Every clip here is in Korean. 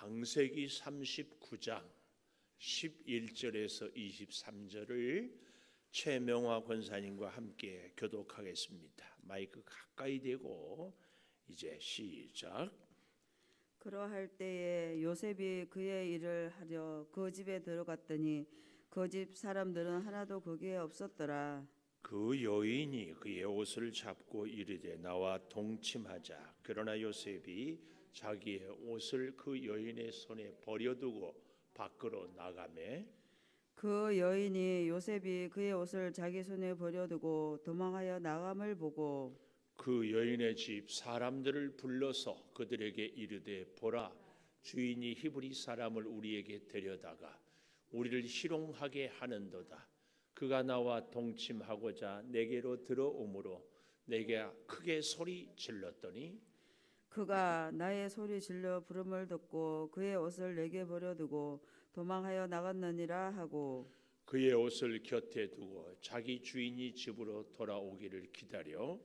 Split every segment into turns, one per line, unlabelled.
창세기 39장 11절에서 23절을 최명화 권사님과 함께 교독하겠습니다. 마이크 가까이 대고 이제 시작.
그러할 때에 요셉이 그의 일을 하려 그 집에 들어갔더니 그 집 사람들은 하나도 거기에 없었더라.
그 여인이 그의 옷을 잡고 이르되 나와 동침하자. 그러나 요셉이 자기의 옷을 그 여인의 손에 버려두고 밖으로 나가매
그 여인이 요셉이 그의 옷을 자기 손에 버려두고 도망하여 나감을 보고
그 여인의 집 사람들을 불러서 그들에게 이르되 보라, 주인이 히브리 사람을 우리에게 데려다가 우리를 희롱하게 하는도다. 그가 나와 동침하고자 내게로 들어오므로 내가 크게 소리 질렀더니
그가 나의 소리 질러 부름을 듣고 그의 옷을 내게 버려두고 도망하여 나갔느니라 하고
그의 옷을 곁에 두고 자기 주인이 집으로 돌아오기를 기다려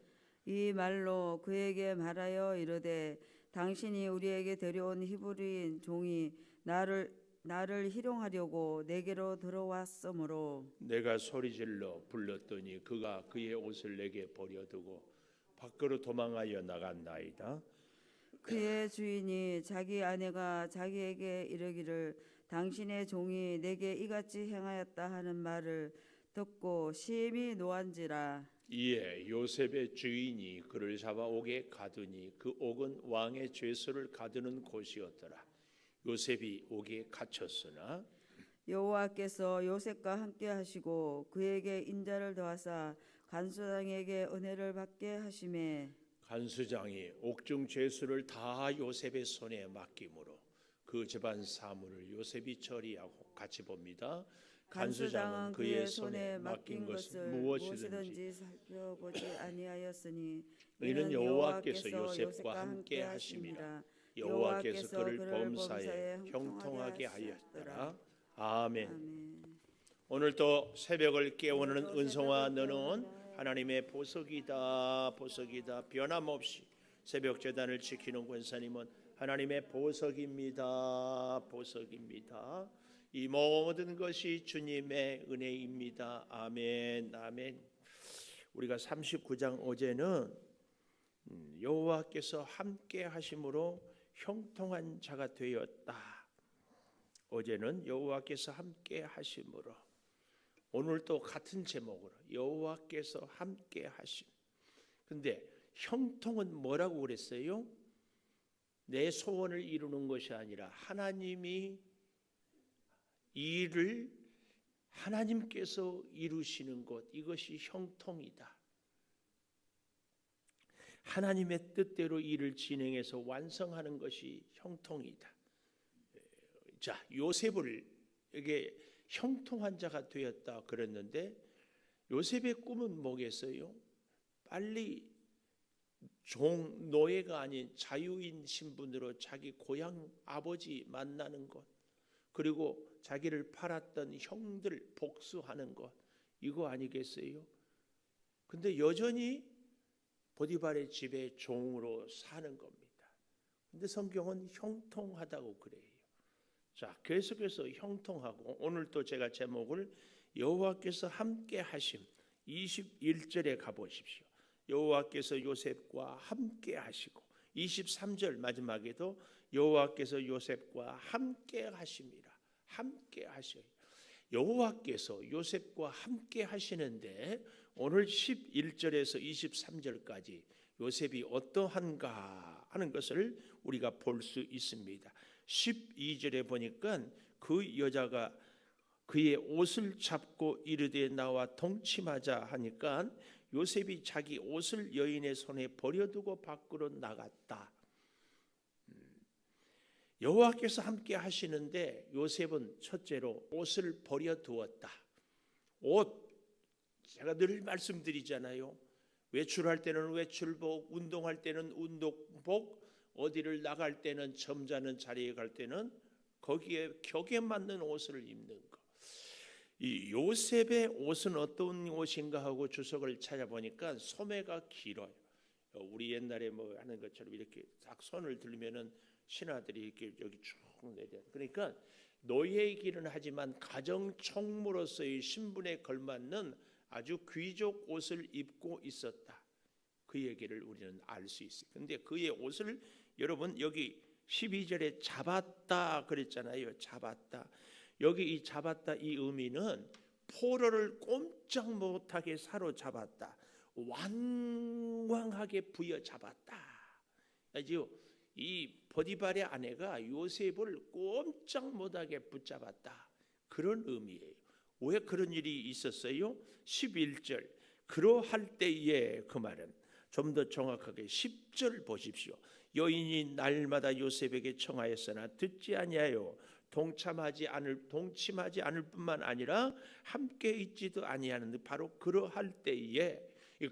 이 말로 그에게 말하여 이르되 당신이 우리에게 데려온 히브리인 종이 나를 희롱하려고 내게로 들어왔으므로
내가 소리질러 불렀더니 그가 그의 옷을 내게 버려두고 밖으로 도망하여 나갔나이다.
그의 주인이 자기 아내가 자기에게 이르기를 당신의 종이 내게 이같이 행하였다 하는 말을 듣고 심히 노한지라.
이에 요셉의 주인이 그를 잡아 옥에 가두니 그 옥은 왕의 죄수를 가두는 곳이었더라. 요셉이 옥에 갇혔으나
여호와께서 요셉과 함께 하시고 그에게 인자를 더하사 간수장에게 은혜를 받게 하시매
간수장이 옥중 죄수를 다 요셉의 손에 맡기므로 그 집안 사물을 요셉이 처리하고 같이 봅니다. 간수장은 그의 손에 맡긴 것을 무엇이든지
살펴보지 아니하였으니
이는 여호와께서 요셉과 함께 하심이라. 여호와께서 그를 범사에 형통하게 하였더라. 아멘. 오늘도 새벽을 깨우는 은성아, 너는 하나님의 보석이다. 보석이다. 변함없이 새벽 제단을 지키는 권사님은 하나님의 보석입니다. 보석입니다. 이 모든 것이 주님의 은혜입니다. 아멘. 아멘. 우리가 39장 어제는 여호와께서 함께 하심으로 형통한 자가 되었다. 어제는 여호와께서 함께 하심으로, 오늘 또 같은 제목으로 여호와께서 함께 하심. 근데 형통은 뭐라고 그랬어요? 내 소원을 이루는 것이 아니라 하나님이 일을 하나님께서 이루시는 것, 이것이 형통이다. 하나님의 뜻대로 일을 진행해서 완성하는 것이 형통이다. 자, 요셉을 이게 형통한 자가 되었다 그랬는데 요셉의 꿈은 뭐겠어요? 빨리 노예가 아닌 자유인 신분으로 자기 고향 아버지 만나는 것, 그리고 자기를 팔았던 형들 복수하는 것, 이거 아니겠어요? 근데 여전히 보디발의 집에 종으로 사는 겁니다. 근데 성경은 형통하다고 그래요. 자, 계속해서 형통하고, 오늘 또 제가 제목을 여호와께서 함께 하심 21절에 가보십시오. 여호와께서 요셉과 함께 하시고, 23절 마지막에도 여호와께서 요셉과 함께 하심이라. 함께 하셔요. 여호와께서 요셉과 함께 하시는데 오늘 11절에서 23절까지 요셉이 어떠한가 하는 것을 우리가 볼 수 있습니다. 12절에 보니까 그 여자가 그의 옷을 잡고 이르되 나와 동침하자 하니까 요셉이 자기 옷을 여인의 손에 버려두고 밖으로 나갔다. 여호와께서 함께 하시는데 요셉은 첫째로 옷을 버려두었다. 옷, 제가 늘 말씀드리잖아요. 외출할 때는 외출복, 운동할 때는 운동복, 어디를 나갈 때는 점잖은 자리에 갈 때는 거기에 격에 맞는 옷을 입는 것. 이 요셉의 옷은 어떤 옷인가 하고 주석을 찾아보니까 소매가 길어요. 우리 옛날에 뭐 하는 것처럼 이렇게 딱 손을 들면은 신하들이 이렇게 여기 쭉 내려. 그러니까 노예이기는 하지만 가정 총무로서의 신분에 걸맞는 아주 귀족 옷을 입고 있었다. 그 얘기를 우리는 알 수 있어요. 근데 그의 옷을 여러분 여기 12절에 잡았다 그랬잖아요. 잡았다. 여기 이 잡았다 이 의미는 포로를 꼼짝 못하게 사로잡았다. 완강하게 부여잡았다. 아주 이 보디발의 아내가 요셉을 꼼짝 못하게 붙잡았다. 그런 의미예요. 왜 그런 일이 있었어요? 11절 그러할 때에 그 말은 좀 더 정확하게 10절 보십시오. 여인이 날마다 요셉에게 청하였으나 듣지 아니하여 동침하지 않을 뿐만 아니라 함께 있지도 아니하는데 바로 그러할 때에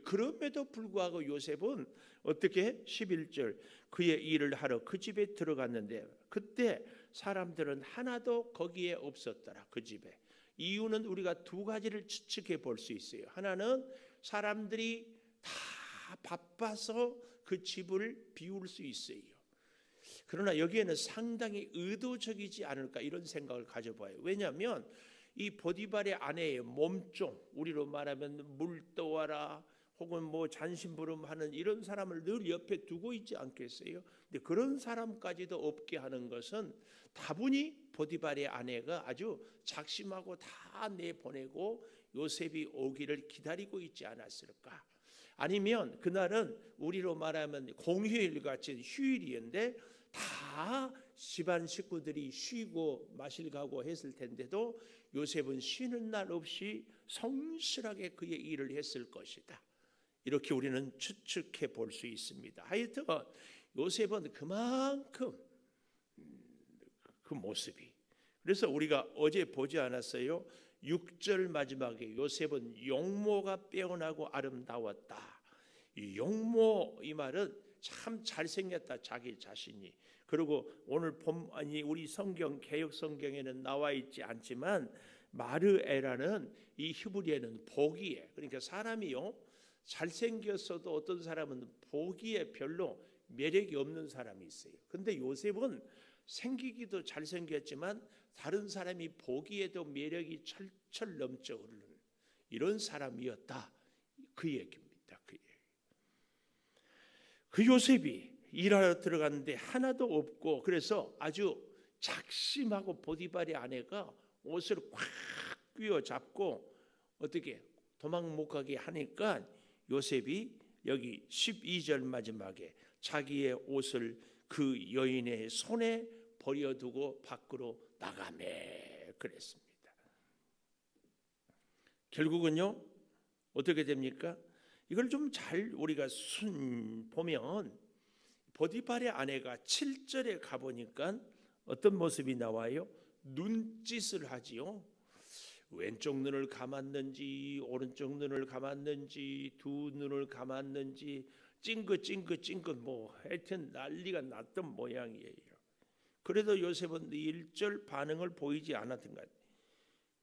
그럼에도 불구하고 요셉은 어떻게 11절 그의 일을 하러 그 집에 들어갔는데 그때 사람들은 하나도 거기에 없었더라. 그 집에. 이유는 우리가 두 가지를 추측해 볼 수 있어요. 하나는 사람들이 다 바빠서 그 집을 비울 수 있어요. 그러나 여기에는 상당히 의도적이지 않을까 이런 생각을 가져봐요. 왜냐하면 이 보디발의 아내의 몸종, 우리로 말하면 물 떠와라 혹은 뭐 잔심부름하는 이런 사람을 늘 옆에 두고 있지 않겠어요? 근데 그런 사람까지도 없게 하는 것은 다분히 보디발의 아내가 아주 작심하고 다 내보내고 요셉이 오기를 기다리고 있지 않았을까? 아니면 그날은 우리로 말하면 공휴일 같은 휴일이었는데 다 집안 식구들이 쉬고 마실 가고 했을 텐데도 요셉은 쉬는 날 없이 성실하게 그의 일을 했을 것이다. 이렇게 우리는 추측해 볼 수 있습니다. 하여튼 요셉은 그만큼 그 모습이 그래서 우리가 어제 보지 않았어요? 6절 마지막에 요셉은 용모가 빼어나고 아름다웠다. 이 용모 이 말은 참 잘생겼다 자기 자신이. 그리고 오늘 우리 성경 개역 성경에는 나와 있지 않지만 마르에라는 이 히브리어는 보기에 그러니까 사람이요 잘생겼어도 어떤 사람은 보기에 별로 매력이 없는 사람이 있어요. 근데 요셉은 생기기도 잘생겼지만 다른 사람이 보기에도 매력이 철철 넘쳐 흐르는 이런 사람이었다. 그 얘기입니다. 그 요셉이 일하러 들어갔는데 하나도 없고 그래서 아주 작심하고 보디발의 아내가 옷을 꽉 꿰어잡고 어떻게 도망 못 가게 하니까 요셉이 여기 12절 마지막에 자기의 옷을 그 여인의 손에 버려두고 밖으로 나가매 그랬습니다. 결국은요 어떻게 됩니까? 이걸 좀 잘 우리가 보면 보디발의 아내가 7절에 가보니까 어떤 모습이 나와요? 눈짓을 하지요. 왼쪽 눈을 감았는지 오른쪽 눈을 감았는지 두 눈을 감았는지 찡긋 뭐 하여튼 난리가 났던 모양이에요. 그래도 요셉은 일절 반응을 보이지 않았던 것 같아요.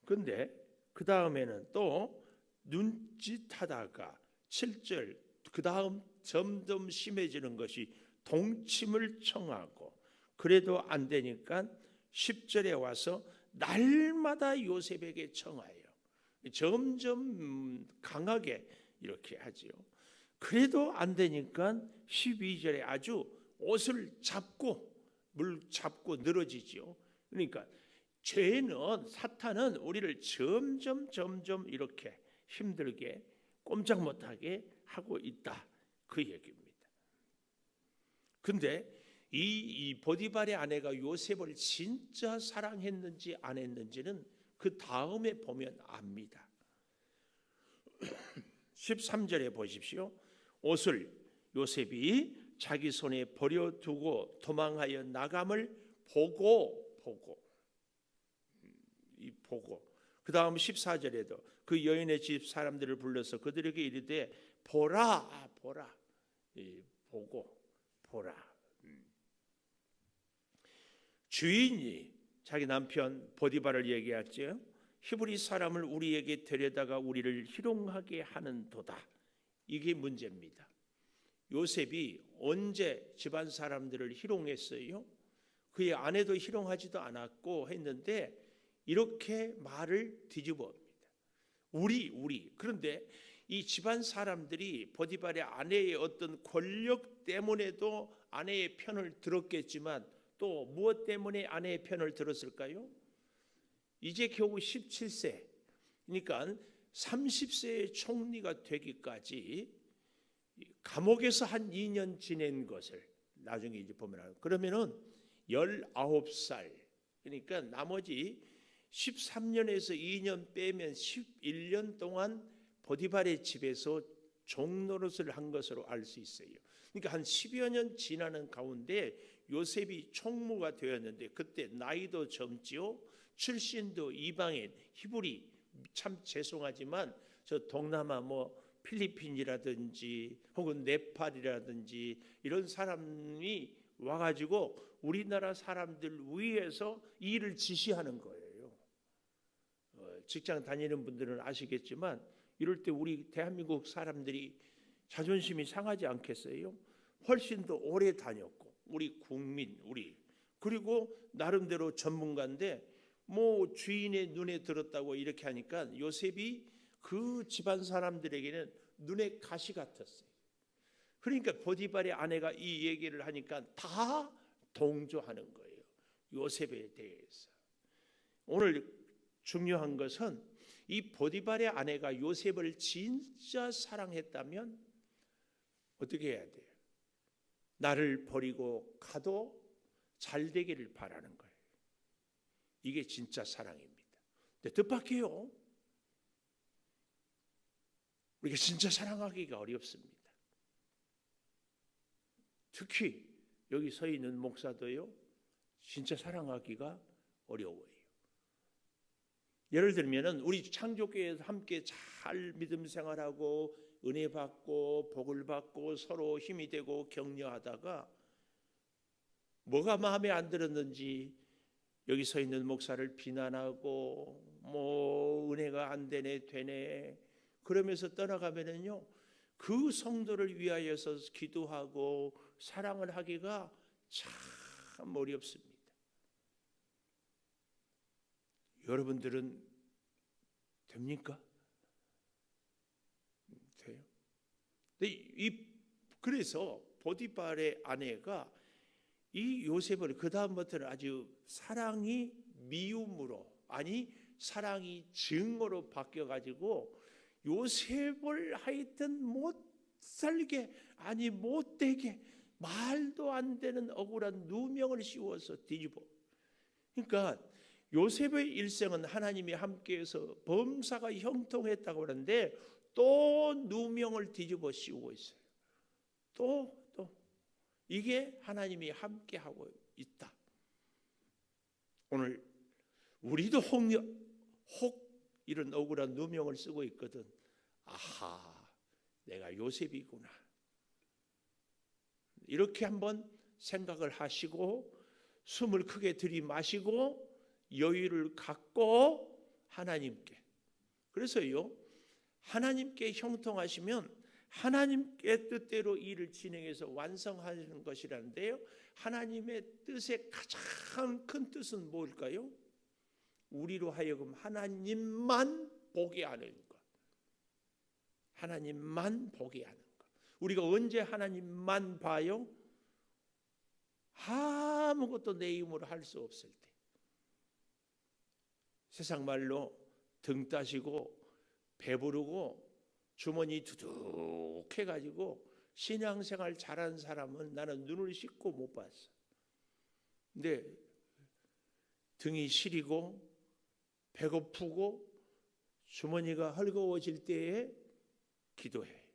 그런데 그 다음에는 또 눈짓하다가 7절 그 다음 점점 심해지는 것이 동침을 청하고 그래도 안 되니까 10절에 와서 날마다 요셉에게 청하여 점점 강하게 이렇게 하지요. 그래도 안 되니까 12절에 아주 옷을 잡고 늘어지지요. 그러니까 죄는 사탄은 우리를 점점 이렇게 힘들게 꼼짝 못하게 하고 있다. 그 얘기입니다. 근데 이 보디발의 아내가 요셉을 진짜 사랑했는지 안 했는지는 그 다음에 보면 압니다. 13절에 보십시오. 옷을 요셉이 자기 손에 버려두고 도망하여 나감을 보고 그 다음 14절에도 그 여인의 집 사람들을 불러서 그들에게 이르되 보라 보라. 주인이 자기 남편 보디발을 얘기했죠. 히브리 사람을 우리에게 데려다가 우리를 희롱하게 하는도다. 이게 문제입니다. 요셉이 언제 집안 사람들을 희롱했어요? 그의 아내도 희롱하지도 않았고 했는데 이렇게 말을 뒤집어옵니다. 우리. 그런데 이 집안 사람들이 보디발의 아내의 어떤 권력 때문에도 아내의 편을 들었겠지만 또 무엇 때문에 아내의 편을 들었을까요? 이제 겨우 17세, 그러니까 30세의 총리가 되기까지 감옥에서 한 2년 지낸 것을 나중에 이제 보면 그러면은 19살, 그러니까 나머지 13년에서 2년 빼면 11년 동안 보디발의 집에서 종노릇을 한 것으로 알 수 있어요. 그러니까 한 10여 년 지나는 가운데 요셉이 총무가 되었는데 그때 나이도 젊지요, 출신도 이방인 히브리, 참 죄송하지만 저 동남아 필리핀이라든지 혹은 네팔이라든지 이런 사람이 와가지고 우리나라 사람들 위에서 일을 지시하는 거예요. 직장 다니는 분들은 아시겠지만 이럴 때 우리 대한민국 사람들이 자존심이 상하지 않겠어요? 훨씬 더 오래 다녔고 우리 국민 그리고 나름대로 전문가인데 주인의 눈에 들었다고 이렇게 하니까 요셉이 그 집안 사람들에게는 눈의 가시 같았어요. 그러니까 보디발의 아내가 이 얘기를 하니까 다 동조하는 거예요. 요셉에 대해서. 오늘 중요한 것은 이 보디발의 아내가 요셉을 진짜 사랑했다면 어떻게 해야 돼요? 나를 버리고 가도 잘 되기를 바라는 거예요. 이게 진짜 사랑입니다. 근데 뜻밖이에요. 우리가 진짜 사랑하기가 어렵습니다. 특히 여기 서 있는 목사도요, 진짜 사랑하기가 어려워요. 예를 들면은 우리 창조교회에서 함께 잘 믿음 생활하고 은혜 받고 복을 받고 서로 힘이 되고 격려하다가 뭐가 마음에 안 들었는지 여기 서 있는 목사를 비난하고 은혜가 안 되네 그러면서 떠나가면은요, 그 성도를 위하여서 기도하고 사랑을 하기가 참 어렵습니다. 여러분들은 됩니까? 돼요? 그래서 보디발의 아내가 이 요셉을 그 다음부터는 아주 사랑이 미움으로, 아니 사랑이 증오로 바뀌어가지고 요셉을 하여튼 못 살게, 아니 못되게, 말도 안 되는 억울한 누명을 씌워서 뒤집어. 그러니까 요셉의 일생은 하나님이 함께해서 범사가 형통했다고 하는데 또 누명을 뒤집어 씌우고 있어요. 또 이게 하나님이 함께하고 있다. 오늘 우리도 혹 이런 억울한 누명을 쓰고 있거든. 아하, 내가 요셉이구나. 이렇게 한번 생각을 하시고 숨을 크게 들이마시고 여유를 갖고 하나님께, 그래서요, 하나님께 형통하시면 하나님의 뜻대로 일을 진행해서 완성하는 것이라는데요, 하나님의 뜻의 가장 큰 뜻은 뭘까요? 우리로 하여금 하나님만 보게 하는 것. 하나님만 보게 하는 것. 우리가 언제 하나님만 봐요? 아무것도 내 힘으로 할 수 없을 때. 세상 말로 등 따시고 배부르고 주머니 두둑해가지고 신앙생활 잘한 사람은 나는 눈을 씻고 못 봤어. 근데 등이 시리고 배고프고 주머니가 헐거워질 때에 기도해.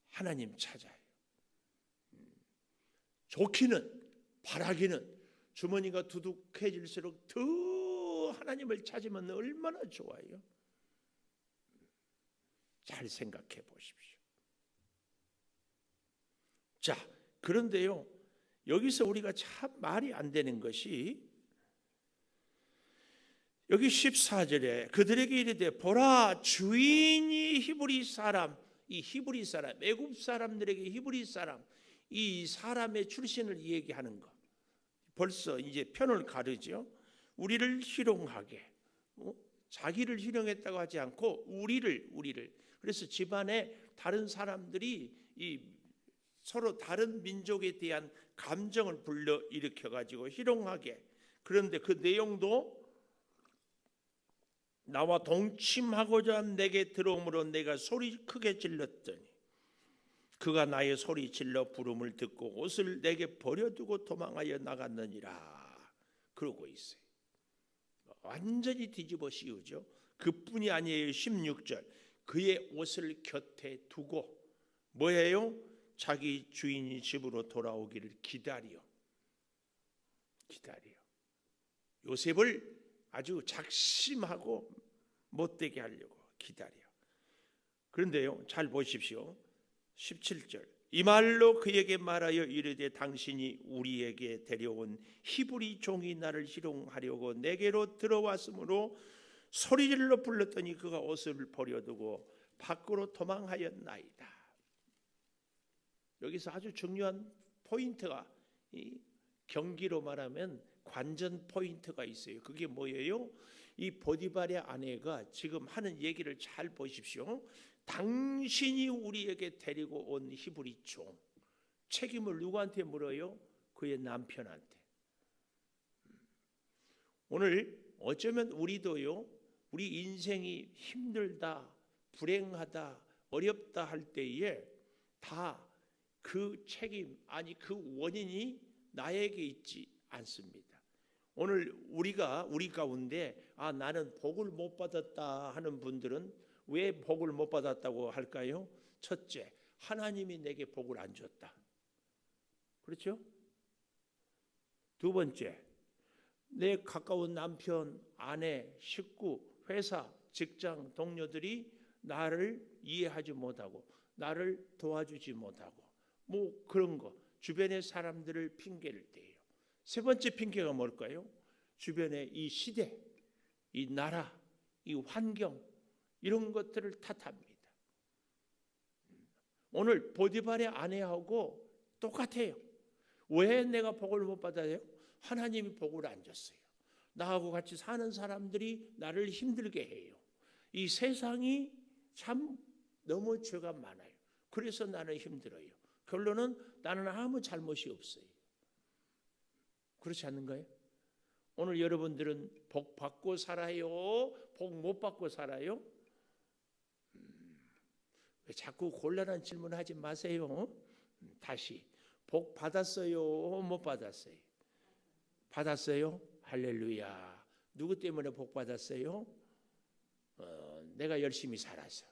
하나님 찾아요. 좋기는, 바라기는 주머니가 두둑해질수록 더 하나님을 찾으면 얼마나 좋아요. 잘 생각해 보십시오. 자, 그런데요, 여기서 우리가 참 말이 안 되는 것이 여기 14절에 그들에게 이르되 보라, 주인이 히브리 사람, 이 히브리 사람, 애굽 사람들에게 히브리 사람, 이 사람의 출신을 얘기하는 것. 벌써 이제 편을 가르죠. 우리를 희롱하게, 자기를 희롱했다고 하지 않고 우리를. 그래서 집안에 다른 사람들이 이 서로 다른 민족에 대한 감정을 불러 일으켜 가지고 희롱하게. 그런데 그 내용도 나와 동침하고자 내게 들어오므로 내가 소리 크게 질렀더니 그가 나의 소리 질러 부름을 듣고 옷을 내게 버려두고 도망하여 나갔느니라. 그러고 있어요. 완전히 뒤집어 씌우죠. 그뿐이 아니에요. 16절 그의 옷을 곁에 두고 뭐예요? 자기 주인이 집으로 돌아오기를 기다려. 요셉을 아주 작심하고 못되게 하려고 기다려. 그런데요, 잘 보십시오. 17절 이 말로 그에게 말하여 이르되 당신이 우리에게 데려온 히브리 종이 나를 희롱하려고 내게로 들어왔으므로 소리질러 불렀더니 그가 옷을 버려두고 밖으로 도망하였나이다. 여기서 아주 중요한 포인트가, 이 경기로 말하면 관전 포인트가 있어요. 그게 뭐예요? 이 보디발의 아내가 지금 하는 얘기를 잘 보십시오. 당신이 우리에게 데리고 온 히브리 종, 책임을 누구한테 물어요? 그의 남편한테. 오늘 어쩌면 우리도요, 우리 인생이 힘들다, 불행하다, 어렵다 할 때에 다 그 책임, 아니 그 원인이 나에게 있지 않습니다. 오늘 우리 가운데 나는 복을 못 받았다 하는 분들은 왜 복을 못 받았다고 할까요? 첫째, 하나님이 내게 복을 안 줬다. 그렇죠? 두 번째, 내 가까운 남편, 아내, 식구, 회사, 직장 동료들이 나를 이해하지 못하고 나를 도와주지 못하고 뭐 그런 거, 주변의 사람들을 핑계를 대요. 세 번째 핑계가 뭘까요? 주변의 이 시대, 이 나라, 이 환경, 이런 것들을 탓합니다. 오늘 보디발의 아내하고 똑같아요. 왜 내가 복을 못 받아요? 하나님이 복을 안 줬어요. 나하고 같이 사는 사람들이 나를 힘들게 해요. 이 세상이 참 너무 죄가 많아요. 그래서 나는 힘들어요. 결론은 나는 아무 잘못이 없어요. 그렇지 않는가요? 오늘 여러분들은 복 받고 살아요? 복 못 받고 살아요? 왜 자꾸 곤란한 질문 하지 마세요. 다시, 복 받았어요? 못 받았어요? 받았어요? 할렐루야. 누구 때문에 복 받았어요? 내가 열심히 살아서.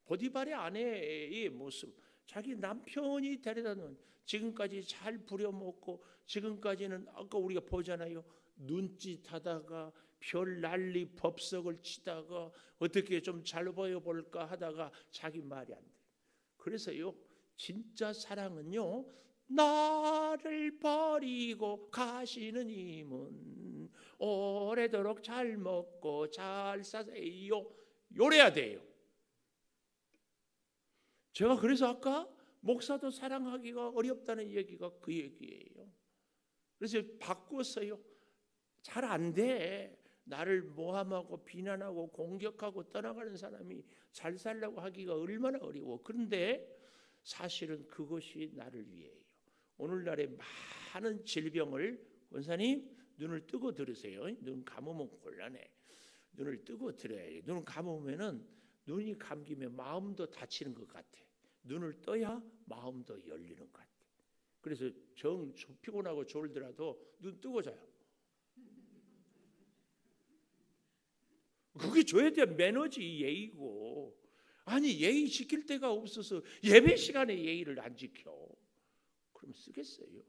보디발의 아내의 모습, 자기 남편이 데려다 놓은, 지금까지 잘 부려먹고, 지금까지는 아까 우리가 보잖아요. 눈짓하다가 별 난리 법석을 치다가 어떻게 좀 잘 보여볼까 하다가 자기 말이 안 돼. 그래서요, 진짜 사랑은요, 나를 버리고 가시는 님은 오래도록 잘 먹고 잘 사세요. 요래야 돼요. 제가 그래서 아까 목사도 사랑하기가 어렵다는 얘기가 그 얘기예요. 그래서 바꿨어요. 잘 안 돼. 나를 모함하고 비난하고 공격하고 떠나가는 사람이 잘 살려고 하기가 얼마나 어려워. 그런데 사실은 그것이 나를 위해요. 오늘날의 많은 질병을, 원사님 눈을 뜨고 들으세요. 눈 감으면 곤란해. 눈을 뜨고 들어야 해. 눈을 감으면은 눈이 감기면 마음도 다치는 것 같아. 눈을 떠야 마음도 열리는 것 같아. 그래서 피곤하고 졸더라도 눈 뜨고 자요. 그게 줘야 돼. 매너지, 예의고. 아니, 예의 지킬 데가 없어서 예배 시간에 예의를 안 지켜. 그럼 쓰겠어요.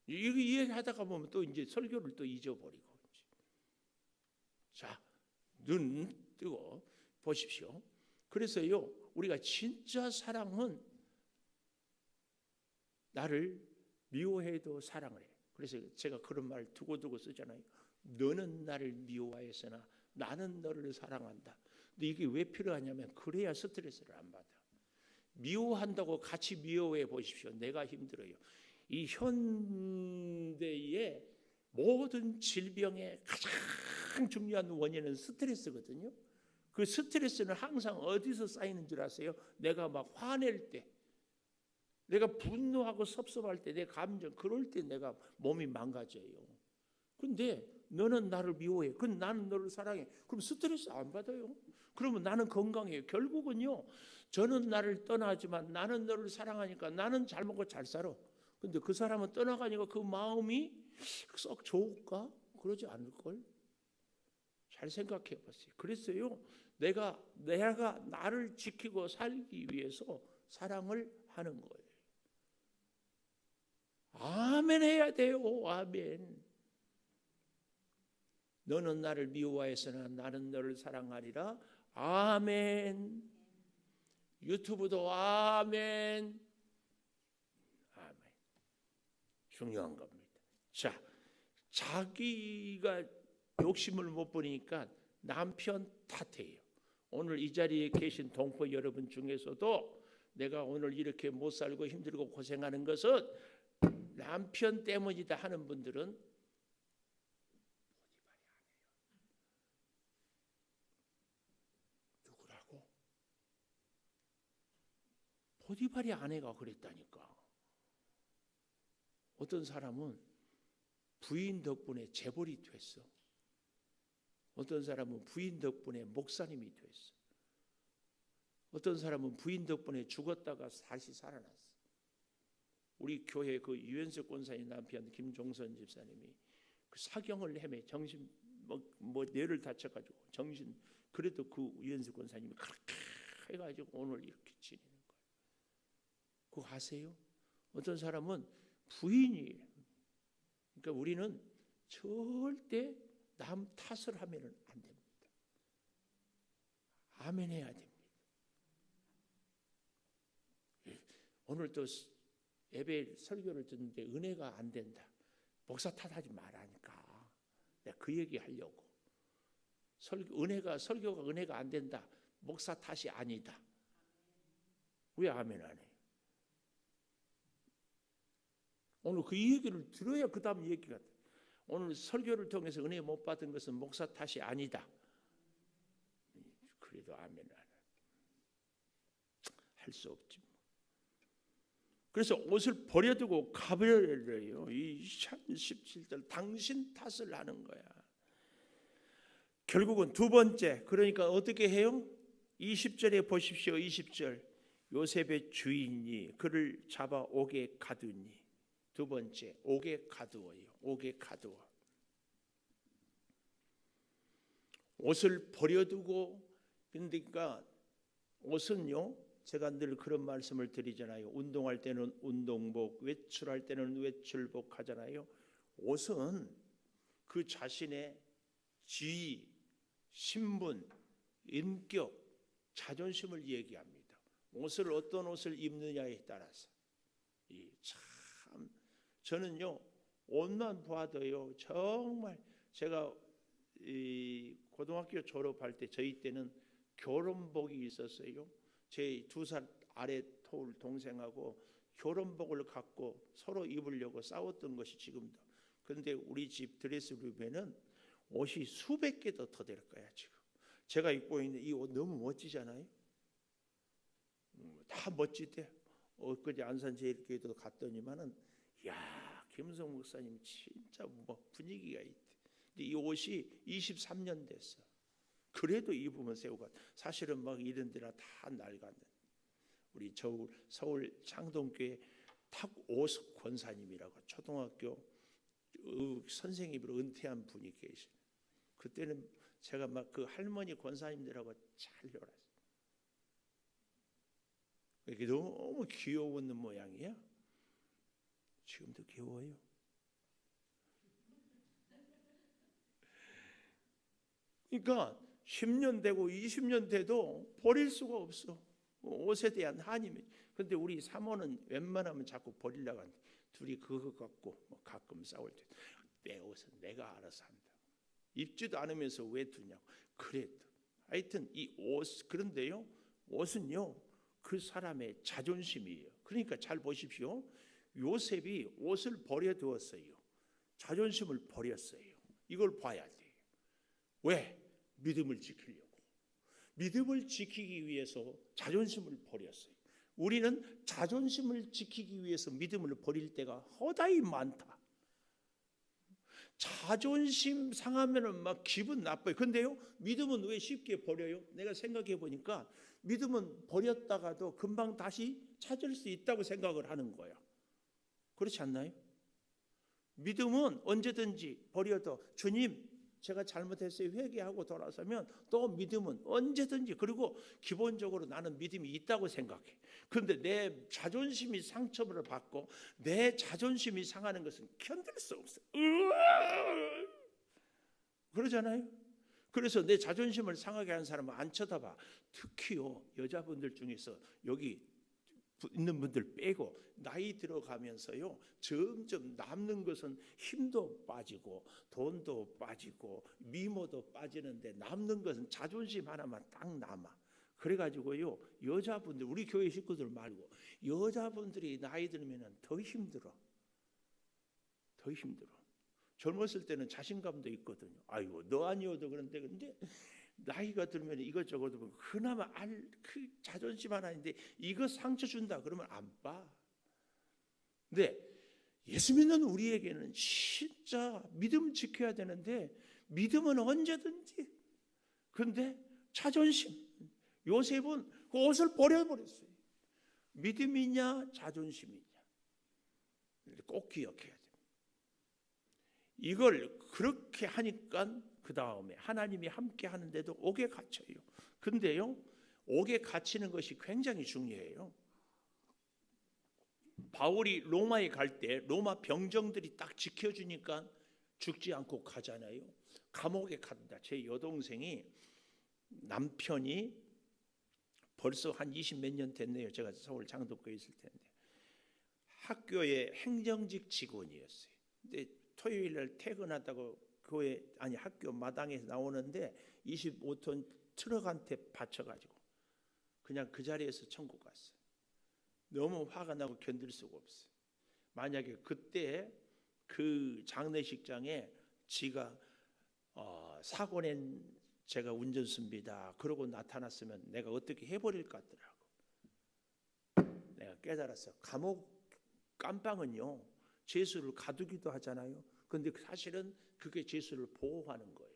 이거 이해하다가 보면 또 이제 설교를 또 잊어버리고. 자, 눈 뜨고 보십시오. 그래서요, 우리가 진짜 사랑은 나를 미워해도 사랑을 해. 그래서 제가 그런 말 두고두고 쓰잖아요. 너는 나를 미워하였으나 나는 너를 사랑한다. 근데 이게 왜 필요하냐면 그래야 스트레스를 안 받아. 미워한다고 같이 미워해 보십시오. 내가 힘들어요. 이 현대의 모든 질병의 가장 중요한 원인은 스트레스거든요. 그 스트레스는 항상 어디서 쌓이는 줄 아세요? 내가 막 화낼 때, 내가 분노하고 섭섭할 때, 내 감정 그럴 때 내가 몸이 망가져요. 근데 너는 나를 미워해. 그럼 나는 너를 사랑해. 그럼 스트레스 안 받아요. 그러면 나는 건강해요. 결국은요, 저는 나를 떠나지만 나는 너를 사랑하니까 나는 잘 먹고 잘 살아. 근데 그 사람은 떠나가니까 그 마음이 썩 좋을까? 그러지 않을걸? 잘 생각해 보세요. 그랬어요. 내가 나를 지키고 살기 위해서 사랑을 하는 거예요. 아멘 해야 돼요. 아멘. 너는 나를 미워하였으나 나는 너를 사랑하리라. 아멘. 유튜브도 아멘. 아멘. 중요한 겁니다. 자, 자기가 욕심을 못 부리니까 남편 탓해요. 오늘 이 자리에 계신 동포 여러분 중에서도 내가 오늘 이렇게 못 살고 힘들고 고생하는 것은 남편 때문이다 하는 분들은 누구라고? 보디발이 아내가 그랬다니까. 어떤 사람은 부인 덕분에 재벌이 됐어. 어떤 사람은 부인 덕분에 목사님이 됐어. 어떤 사람은 부인 덕분에 죽었다가 다시 살아났어. 우리 교회 그 유현석 권사님 남편 김종선 집사님이 그 사경을 헤매 정신 뭐 뇌를 다쳐가지고 정신 그래도 그 유현석 권사님이 그렇게 해가지고 오늘 이렇게 지내는 거예요. 그거 아세요? 어떤 사람은 부인이에요. 그러니까 우리는 절대 남 탓을 하면은 안 됩니다. 아멘 해야 됩니다. 오늘 또 예배 설교를 듣는데 은혜가 안 된다. 목사 탓하지 말라니까. 내가 그 얘기 하려고. 설교가 은혜가 안 된다. 목사 탓이 아니다. 왜 아멘 안 해요? 오늘 그 얘기를 들어야 그 다음 얘기가 돼. 오늘 설교를 통해서 은혜 못 받은 것은 목사 탓이 아니다. 그래도 아멘 안 해. 할 수 없지. 그래서 옷을 버려두고 가버려요. 이 17절 당신 탓을 하는 거야. 결국은 두 번째, 그러니까 어떻게 해요? 20절에 보십시오. 20절 요셉의 주인이 그를 잡아 옥에 가두니. 두 번째, 옥에 가두어요. 옥에 가두어. 옷을 버려두고, 그러니까 옷은요, 제가 늘 그런 말씀을 드리잖아요. 운동할 때는 운동복, 외출할 때는 외출복 하잖아요. 옷은 그 자신의 지위, 신분, 인격, 자존심을 얘기합니다. 옷을 어떤 옷을 입느냐에 따라서. 참 저는요, 옷만 봐도요, 정말 제가 고등학교 졸업할 때 저희 때는 결혼복이 있었어요. 제 2살 아래 터울 동생하고 결혼복을 갖고 서로 입으려고 싸웠던 것이 지금도. 그런데 우리 집 드레스룸에는 옷이 수백 개도 더 될 거야 지금. 제가 입고 있는 이 옷 너무 멋지잖아요. 다 멋지대. 엊그제 안산제일교회도 갔더니만은 야, 김성 목사님 진짜 뭐 분위기가 있대. 근데 이 옷이 23년 됐어. 그래도 입으면 새우가 사실은 막 이런 데나 다 낡았는데 우리 서울 창동교회 탁오숙 권사님이라고 초등학교 선생님으로 은퇴한 분이 계시네. 그때는 제가 막 그 할머니 권사님들하고 잘 놀았어요. 이게 너무 귀여운 모양이야. 지금도 귀여워요. 그러니까 10년 되고 20년 돼도 버릴 수가 없어. 옷에 대한 한이. 그런데 우리 사모는 웬만하면 자꾸 버리려고 하는데 둘이 그거 갖고 뭐 가끔 싸울 때 내 옷은 내가 알아서 한다. 입지도 않으면서 왜 두냐고. 그래도 하여튼 이 옷, 그런데요, 옷은요 그 사람의 자존심이에요. 그러니까 잘 보십시오. 요셉이 옷을 버려두었어요. 자존심을 버렸어요. 이걸 봐야 돼요. 왜? 믿음을 지키려고. 믿음을 지키기 위해서 자존심을 버렸어요. 우리는 자존심을 지키기 위해서 믿음을 버릴 때가 허다히 많다. 자존심 상하면은 막 기분 나빠요. 근데요, 믿음은 왜 쉽게 버려요? 내가 생각해 보니까 믿음은 버렸다가도 금방 다시 찾을 수 있다고 생각을 하는 거야. 그렇지 않나요? 믿음은 언제든지 버려도 주님, 제가 잘못했어요, 회개하고 돌아서면 또 믿음은 언제든지, 그리고 기본적으로 나는 믿음이 있다고 생각해. 그런데 내 자존심이 상처를 받고 내 자존심이 상하는 것은 견딜 수 없어. 그러잖아요. 그래서 내 자존심을 상하게 하는 사람은 안 쳐다봐. 특히요, 여자분들 중에서 여기 있는 분들 빼고 나이 들어가면서요, 점점 남는 것은 힘도 빠지고 돈도 빠지고 미모도 빠지는데 남는 것은 자존심 하나만 딱 남아. 그래가지고요, 여자분들, 우리 교회 식구들 말고 여자분들이 나이 들면은 더 힘들어. 더 힘들어. 젊었을 때는 자신감도 있거든요. 아이고, 너 아니어도 그런데, 근데 나이가 들면 이것저것 보면 그나마 그 자존심 하나인데 이거 상처 준다 그러면 안 봐. 근데 예수 믿는 우리에게는 진짜 믿음 지켜야 되는데 믿음은 언제든지. 그런데 자존심. 요셉은 그 옷을 버려버렸어요. 믿음이냐 자존심이냐. 꼭 기억해야 됩니다. 이걸 그렇게 하니까 그 다음에 하나님이 함께 하는데도 옥에 갇혀요. 근데요, 옥에 갇히는 것이 굉장히 중요해요. 바울이 로마에 갈 때 로마 병정들이 딱 지켜주니까 죽지 않고 가잖아요. 감옥에 간다. 제 여동생이 남편이 벌써 한 20 몇 년 됐네요. 제가 서울 장덕구에 있을 텐데 학교의 행정직 직원이었어요. 근데 토요일 날 퇴근하다고 교회 학교 마당에서 나오는데 25톤 트럭한테 받쳐가지고 그냥 그 자리에서 천국 갔어요. 너무 화가 나고 견딜 수가 없어요. 만약에 그때 그 장례식장에 지가 사고 낸 제가 운전수입니다 그러고 나타났으면 내가 어떻게 해버릴 것 같더라고. 내가 깨달았어. 감옥 깜빵은요, 죄수를 가두기도 하잖아요. 그런데 사실은 그게 죄수를 보호하는 거예요.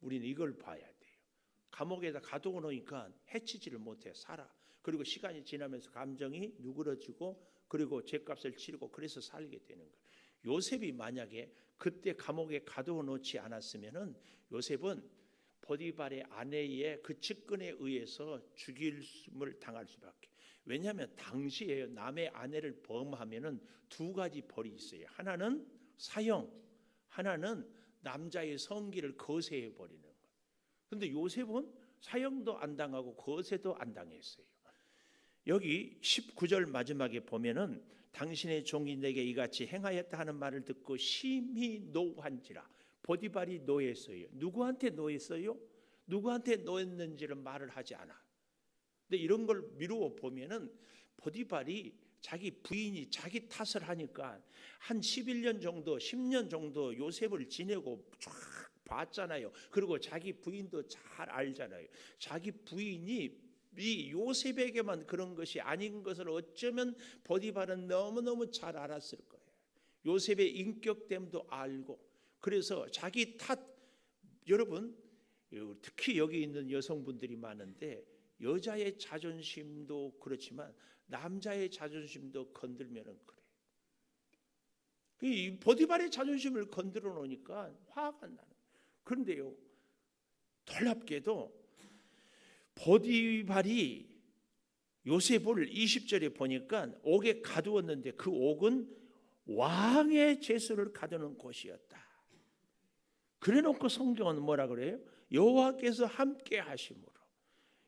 우리는 이걸 봐야 돼요. 감옥에다 가두고 놓으니까 해치지를 못해 살아. 그리고 시간이 지나면서 감정이 누그러지고 그리고 죄값을 치르고 그래서 살게 되는 거예요. 요셉이 만약에 그때 감옥에 가두어 놓지 않았으면은 요셉은 보디발의 아내의 그 측근에 의해서 죽임을 당할 수밖에. 왜냐하면 당시에 남의 아내를 범하면은 두 가지 벌이 있어요. 하나는 사형, 하나는 남자의 성기를 거세해 버리는 거예요. 그런데 요셉은 사형도 안 당하고 거세도 안 당했어요. 여기 19절 마지막에 보면은 당신의 종이 내게 이같이 행하였다 하는 말을 듣고 심히 노한지라. 보디발이 노했어요. 누구한테 노했어요? 누구한테 노했는지를 말을 하지 않아. 근데 이런 걸 미루어 보면은 보디발이 자기 부인이 자기 탓을 하니까 한 11년 정도 10년 정도 요셉을 지내고 쫙 봤잖아요. 그리고 자기 부인도 잘 알잖아요. 자기 부인이 이 요셉에게만 그런 것이 아닌 것을 어쩌면 보디발은 너무너무 잘 알았을 거예요. 요셉의 인격됨도 알고. 그래서 자기 탓, 여러분 특히 여기 있는 여성분들이 많은데 여자의 자존심도 그렇지만 남자의 자존심도 건들면은 그래. 이 보디발의 자존심을 건드려 놓으니까 화가 나는. 그런데요, 놀랍게도 보디발이 요셉을 20절에 보니까 옥에 가두었는데 그 옥은 왕의 죄수를 가두는 곳이었다. 그래놓고 성경은 뭐라 그래요? 여호와께서 함께 하심으로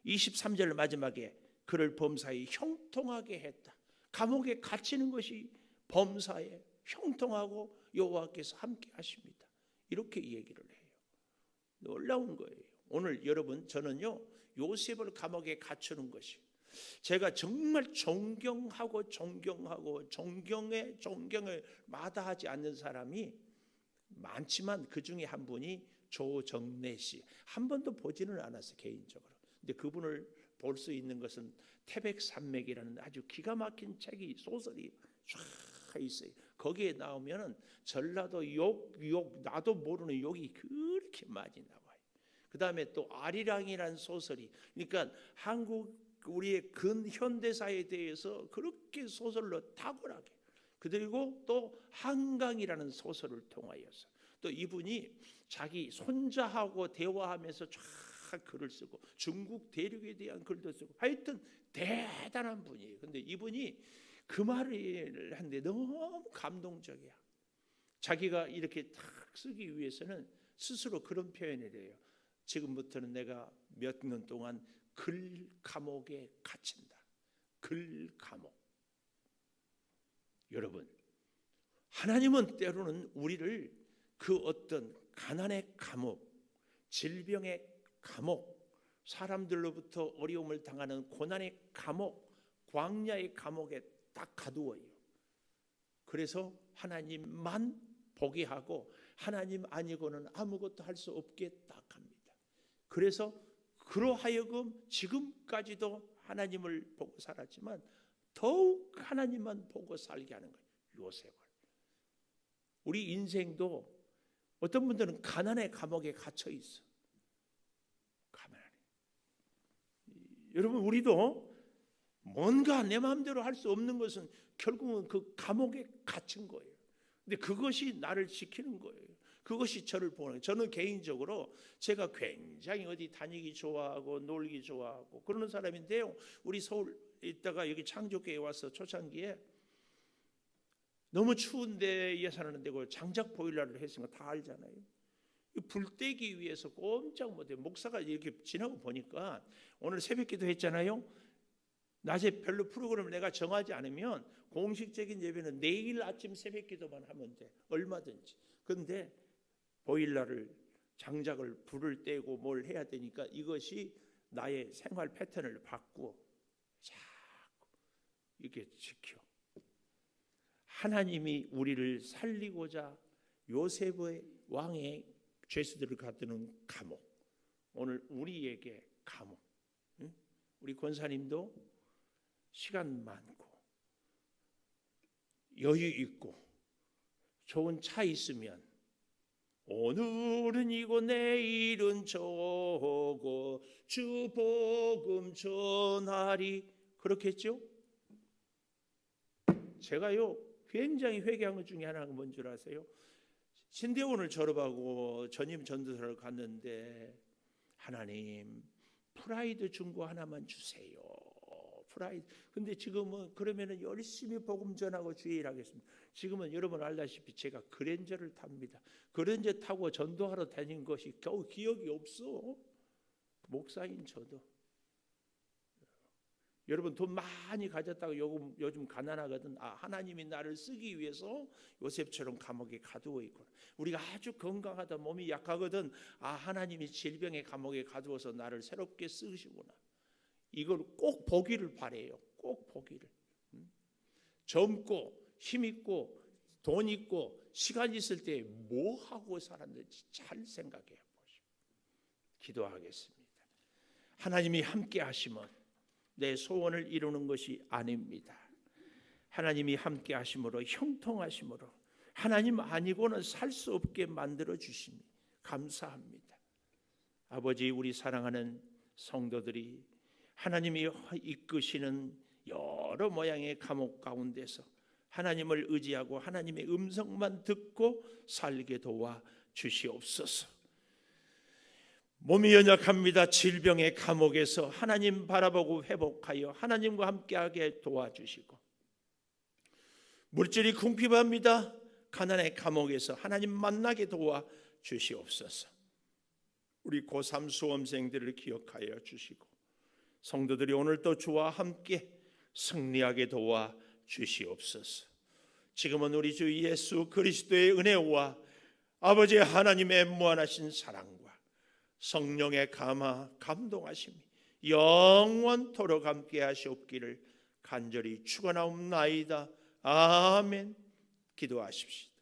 23절 마지막에 그를 범사에 형통하게 했다. 감옥에 갇히는 것이 범사에 형통하고 여호와께서 함께 하십니다. 이렇게 얘기를 해요. 놀라운 거예요. 오늘 여러분, 저는요 요셉을 감옥에 갇히는 것이 제가 정말 존경하고 존경을 마다하지 않는 사람이 많지만 그 중에 한 분이 조정래 씨. 한 번도 보지는 않았어요, 개인적으로. 근데 그분을 볼 수 있는 것은 태백산맥이라는 아주 기가 막힌 책이, 소설이 쫙 있어요. 거기에 나오면은 전라도 욕 나도 모르는 욕이 그렇게 많이 나와요. 그 다음에 또 아리랑이라는 소설이, 그러니까 한국 우리의 근현대사에 대해서 그렇게 소설로 탁월하게, 그리고 또 한강이라는 소설을 통하여서 또 이분이 자기 손자하고 대화하면서 쫙 글을 쓰고 중국 대륙에 대한 글도 쓰고 하여튼 대단한 분이에요. 근데 이분이 그 말을 하는데 너무 감동적이야. 자기가 이렇게 탁 쓰기 위해서는 스스로 그런 표현을 해요. 지금부터는 내가 몇 년 동안 글 감옥에 갇힌다. 글 감옥. 여러분, 하나님은 때로는 우리를 그 어떤 가난의 감옥, 질병의 감옥, 사람들로부터 어려움을 당하는 고난의 감옥, 광야의 감옥에 딱 가두어요. 그래서 하나님만 보게 하고 하나님 아니고는 아무것도 할 수 없게 딱 합니다. 그래서 그러하여금 지금까지도 하나님을 보고 살았지만 더욱 하나님만 보고 살게 하는 거예요. 요셉을. 우리 인생도 어떤 분들은 가난의 감옥에 갇혀 있어. 가난해. 여러분, 우리도 뭔가 내 마음대로 할 수 없는 것은 결국은 그 감옥에 갇힌 거예요. 근데 그것이 나를 지키는 거예요. 그것이 저를 보는 거예요. 저는 개인적으로 제가 굉장히 어디 다니기 좋아하고 놀기 좋아하고 그러는 사람인데요. 우리 서울 있다가 여기 창조교회 와서 초창기에 너무 추운 데에 사는 데고 장작 보일러를 했으니까 다 알잖아요. 불 떼기 위해서 꼼짝 못해요. 목사가 이렇게 지나고 보니까 오늘 새벽기도 했잖아요. 낮에 별로 프로그램을 내가 정하지 않으면 공식적인 예배는 내일 아침 새벽기도만 하면 돼. 얼마든지. 그런데 보일러를 장작을 불을 떼고 뭘 해야 되니까 이것이 나의 생활 패턴을 바꾸어 자꾸 이렇게 지켜. 하나님이 우리를 살리고자 요셉의 왕의 죄수들을 가두는 감옥, 오늘 우리에게 감옥. 우리 권사님도 시간 많고 여유 있고 좋은 차 있으면 오늘은 이고 내일은 저고 주 복음 전하리 그렇겠죠? 제가요 굉장히 회개한 것 중에 하나가 뭔 줄 아세요? 신대원을 졸업하고 전임 전도사를 갔는데 하나님 프라이드 중고 하나만 주세요. 프라이드. 근데 지금은 그러면은 열심히 복음 전하고 주의 일하겠습니다. 지금은 여러분 알다시피 제가 그랜저를 탑니다. 그랜저 타고 전도하러 다닌 것이 겨우 기억이 없어. 목사인 저도. 여러분 돈 많이 가졌다고 요즘 가난하거든. 하나님이 나를 쓰기 위해서 요셉처럼 감옥에 가두어 있구나. 우리가 아주 건강하다 몸이 약하거든. 하나님이 질병의 감옥에 가두어서 나를 새롭게 쓰시구나. 이걸 꼭 보기를 바래요. 꼭 보기를. 젊고 힘 있고 돈 있고 시간 있을 때 뭐 하고 살았는지 잘 생각해 보시오. 기도하겠습니다. 하나님이 함께 하시면 내 소원을 이루는 것이 아닙니다. 하나님이 함께 하심으로 형통하심으로 하나님 아니고는 살 수 없게 만들어 주시니 감사합니다. 아버지, 우리 사랑하는 성도들이 하나님이 이끄시는 여러 모양의 감옥 가운데서 하나님을 의지하고 하나님의 음성만 듣고 살게 도와 주시옵소서. 몸이 연약합니다. 질병의 감옥에서 하나님 바라보고 회복하여 하나님과 함께하게 도와주시고, 물질이 궁핍합니다. 가난의 감옥에서 하나님 만나게 도와주시옵소서. 우리 고3 수험생들을 기억하여 주시고 성도들이 오늘도 주와 함께 승리하게 도와주시옵소서. 지금은 우리 주 예수 그리스도의 은혜와 아버지 하나님의 무한하신 사랑과 성령의 감화 감동하심이 영원토록 함께 하시옵기를 간절히 축원하옵나이다. 아멘. 기도하십시오.